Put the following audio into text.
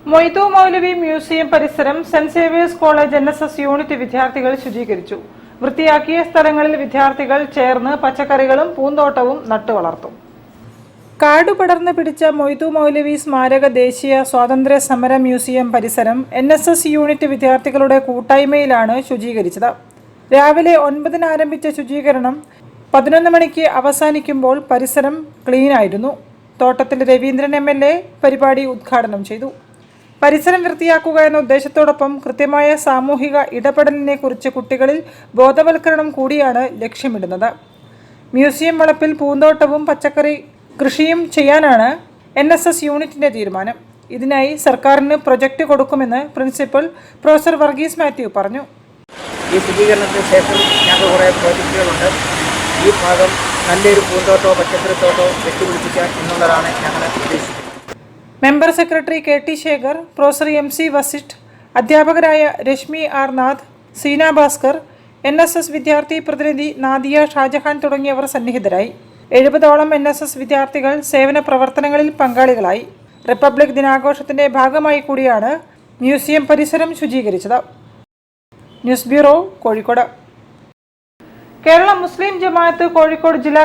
മൊയ്തു മൗലവി museum പരിസരം saint Xavier's college NSS unit വിദ്യാർത്ഥികൾ ശുചീകരിച്ചു. വൃത്തിയാക്കിയ സ്ഥലങ്ങളിൽ വിദ്യാർത്ഥികൾ ചേർന്ന് പച്ചക്കറികളും പൂന്തോട്ടവും നട്ടുവളർത്തും. കാടുപടർന്ന് പിടിച്ച മൊയ്തു മൗലവി സ്മാരക ദേശീയ സ്വാതന്ത്ര്യ സമര മ്യൂസിയം പരിസരം NSS യൂണിറ്റ് വിദ്യാർത്ഥികളുടെ കൂട്ടായ്മയിലാണ് ശുചീകരിച്ചത്. രാവിലെ 9-ന് ആരംഭിച്ച ശുചീകരണം 11 മണിക്ക് അവസാനിക്കുമ്പോൾ പരിസരം ക്ലീനായിരുന്നു. തോട്ടത്തിൽ രവീന്ദ്രൻ MLA പരിപാടി ഉദ്ഘാടനം ചെയ്തു. പരിസരം വൃത്തിയാക്കുക എന്ന ഉദ്ദേശത്തോടൊപ്പം കൃത്യമായ സാമൂഹിക ഇടപെടലിനെ കുറിച്ച് കുട്ടികളിൽ ബോധവൽക്കരണം കൂടിയാണ് ലക്ഷ്യമിടുന്നത്. മ്യൂസിയം വളപ്പിൽ പൂന്തോട്ടവും പച്ചക്കറി കൃഷിയും ചെയ്യാനാണ് NSS യൂണിറ്റിന്റെ തീരുമാനം. ഇതിനായി സർക്കാരിന് പ്രൊജക്ട് കൊടുക്കുമെന്ന് പ്രിൻസിപ്പൽ പ്രൊഫസർ വർഗീസ് മാത്യു പറഞ്ഞു. ഈ ശുചീകരണത്തിന് ശേഷം ഞങ്ങൾക്ക് കുറേ പ്രോജക്റ്റുകളുണ്ട്. ഈ ഭാഗം നല്ലൊരു പൂന്തോട്ടോ പച്ചക്കറിത്തോട്ടോ വെട്ടിപിടിപ്പിക്കുക എന്നുള്ളതാണ് ഞങ്ങൾ ഉദ്ദേശിക്കുന്നത്. Member secretary KT Shekhar, professor MC Vashisht, അധ്യാപകരായ രശ്മി R നാഥ്, സീന ഭാസ്കർ, NSS വിദ്യാർത്ഥി പ്രതിനിധി നാദിയ ഷാജഹാൻ തുടങ്ങിയവർ സന്നിഹിതരായി. 70ഓളം NSS വിദ്യാർത്ഥികൾ സേവന പ്രവർത്തനങ്ങളിൽ പങ്കാളികളായി. റിപ്പബ്ലിക് ദിനാഘോഷത്തിന്റെ ഭാഗമായി കൂടിയാണ് മ്യൂസിയം പരിസരം ശുചീകരിച്ചത്. News bureau, Kozhikode. കേരള മുസ്ലിം ജമാഅത്ത് കോഴിക്കോട് ജില്ലാ